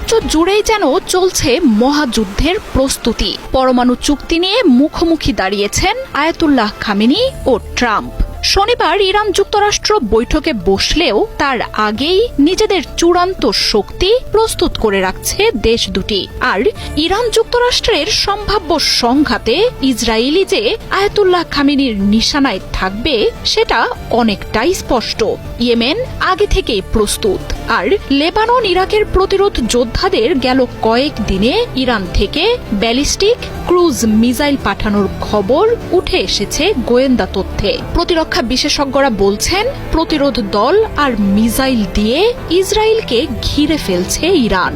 মধ্যপ্রাচ্য জুড়েই যেন চলছে মহাযুদ্ধের প্রস্তুতি। পরমাণু চুক্তি নিয়ে মুখোমুখি দাঁড়িয়েছেন আয়াতুল্লাহ খামেনি ও ট্রাম্প। শনিবার ইরান যুক্তরাষ্ট্র বৈঠকে বসলেও তার আগেই নিজেদের চূড়ান্ত শক্তি প্রস্তুত করে রাখছে দেশ দুটি। আর ইরান যুক্তরাষ্ট্রের সম্ভাব্য সংঘাতে ইসরায়েলি যে আয়াতুল্লাহ খামেনির নিশানায় থাকবে সেটা অনেকটাই স্পষ্ট। ইয়েমেন আগে থেকেই প্রস্তুত, আর লেবানন ইরাকের প্রতিরোধ যোদ্ধাদের গেল কয়েক দিনে ইরান থেকে ব্যালিস্টিক ক্রুজ মিসাইল পাঠানোর খবর উঠে এসেছে গোয়েন্দা তথ্যে। প্রতিরক্ষা বিশেষজ্ঞরা বলছেন, প্রতিরোধ দল আর মিসাইল দিয়ে ইসরায়েলকে ঘিরে ফেলছে ইরান।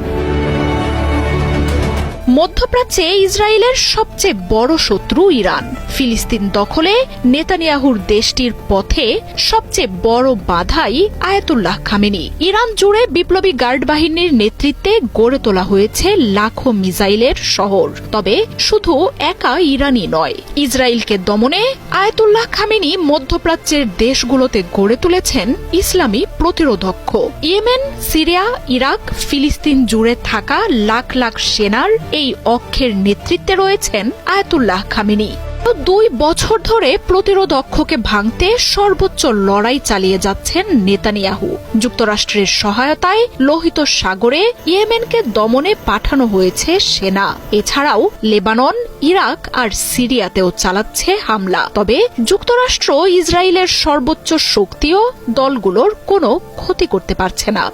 মধ্যপ্রাচ্যে ইসরায়েলের সবচেয়ে বড় শত্রু ইরান। ফিলিস্তিন দখলে নেতানিয়াহুর দেশটির পথে সবচেয়ে বড় বাধাই আয়াতুল্লাহ খামেনি। ইরান জুড়ে বিপ্লবী গার্ড বাহিনীর নেতৃত্বে গড়ে তোলা হয়েছে লাখো মিসাইলের শহর। তবে শুধু একা ইরানই নয়, ইসরায়েলকে দমনে আয়াতুল্লাহ খামেনি মধ্যপ্রাচ্যের দেশগুলোতে গড়ে তুলেছেন ইসলামী প্রতিরোধক্ষ। ইয়েমেন, সিরিয়া, ইরাক, ফিলিস্তিন জুড়ে থাকা লাখ লাখ সেনার এই অক্ষের নেতৃত্বে রয়েছেন আয়াতুল্লাহ খামেনি। 2 বছর ধরে প্রতিরোধ অক্ষকে ভাঙতে সর্বোচ্চ লড়াই চালিয়ে যাচ্ছেন নেতানিয়াহু। যুক্তরাষ্ট্রের সহায়তায় লোহিত সাগরে ইয়েমেনকে দমনে পাঠানো হয়েছে সেনা। এছাড়াও লেবানন, ইরাক আর সিরিয়াতেও চালাচ্ছে হামলা। তবে যুক্তরাষ্ট্র ইসরায়েলের সর্বোচ্চ শক্তিও দলগুলোর কোনো ক্ষতি করতে পারছে না।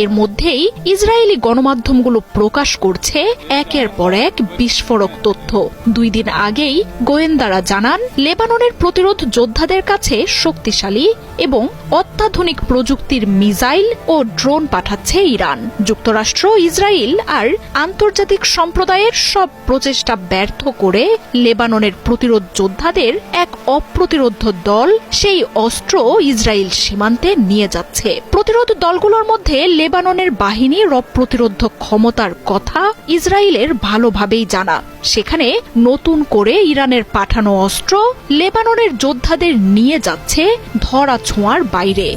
এর মধ্যেই ইসরায়েলি গণমাধ্যমগুলো প্রকাশ করছে একের পর এক বিস্ফোরক তথ্য। 2 দিন আগেই গোয়েন্দারা জানান, লেবাননের প্রতিরোধ যোদ্ধাদের কাছে শক্তিশালী এবং অত্যাধুনিক প্রযুক্তির মিসাইল ও ড্রোন পাঠাচ্ছে ইরান। যুক্তরাষ্ট্র, ইসরায়েল আর আন্তর্জাতিক সম্প্রদায়ের সব প্রচেষ্টা ব্যর্থ করে লেবাননের প্রতিরোধ যোদ্ধাদের এক অপ্রতিরোধ দল সেই অস্ত্র ইসরায়েল সীমান্তে নিয়ে যাচ্ছে। প্রতিরোধ দলগুলোর মধ্যে লেবাননের বাহিনীর প্রতিরোধ ক্ষমতার কথা ইসরায়েলের ভালোভাবেই জানা। সেখানে নতুন করে ইরানের পাঠানো অস্ত্র লেবাননের যোদ্ধাদের নিয়ে যাচ্ছে ধরা ছোঁয়ার বাইরে।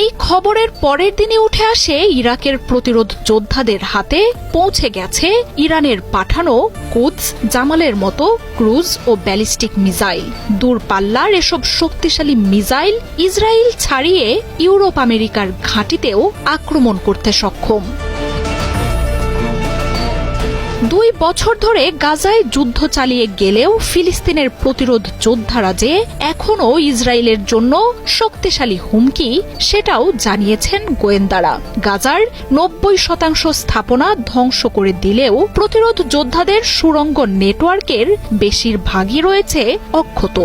এই খবরের পরের দিনে উঠে আসে ইরাকের প্রতিরোধ যোদ্ধাদের হাতে পৌঁছে গেছে ইরানের পাঠানো কুদস, জামালের মতো ক্রুজ ও ব্যালিস্টিক মিসাইল। দূরপাল্লার এসব শক্তিশালী মিসাইল ইসরায়েল ছাড়িয়ে ইউরোপ আমেরিকার ঘাঁটিতেও আক্রমণ করতে সক্ষম। 2 বছর ধরে গাজায় যুদ্ধ চালিয়ে গেলেও ফিলিস্তিনের প্রতিরোধ যোদ্ধারা যে এখনও ইসরায়েলের জন্য শক্তিশালী হুমকি, সেটাও জানিয়েছেন গোয়েন্দারা। গাজার 90% স্থাপনা ধ্বংস করে দিলেও প্রতিরোধ যোদ্ধাদের সুড়ঙ্গ নেটওয়ার্কের বেশিরভাগই রয়েছে অক্ষত।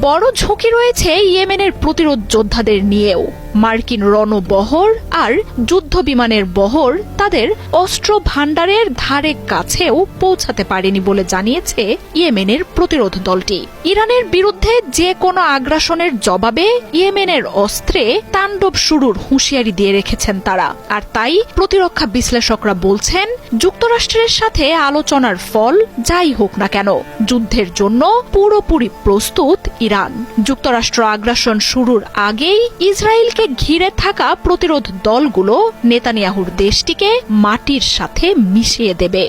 বড় ঝুঁকি রয়েছে ইয়েমেনের প্রতিরোধ যোদ্ধাদের নিয়েও। মার্কিন রণবহর আর যুদ্ধ বিমানের বহর তাদের অস্ত্র ভাণ্ডারের ধারে কাছেও পৌঁছাতে পারেনি বলে জানিয়েছে ইয়েমেনের প্রতিরোধ দলটি। ইরানের বিরুদ্ধে যে কোনো আগ্রাসনের জবাবে ইয়েমেনের অস্ত্রে তাণ্ডব শুরুর হুঁশিয়ারি দিয়ে রেখেছেন তারা। আর তাই প্রতিরক্ষা বিশ্লেষকরা বলছেন, যুক্তরাষ্ট্রের সাথে আলোচনার ফল যাই হোক না কেন, যুদ্ধের জন্য পুরোপুরি প্রস্তুত ইরান। যুক্তরাষ্ট্র আগ্রাসন শুরুর আগেই ইসরায়েলকে ঘিরে থাকা প্রতিরোধ দলগুলো নেতানিয়াহুর দেশটিকে মাটির সাথে মিশিয়ে দেবে।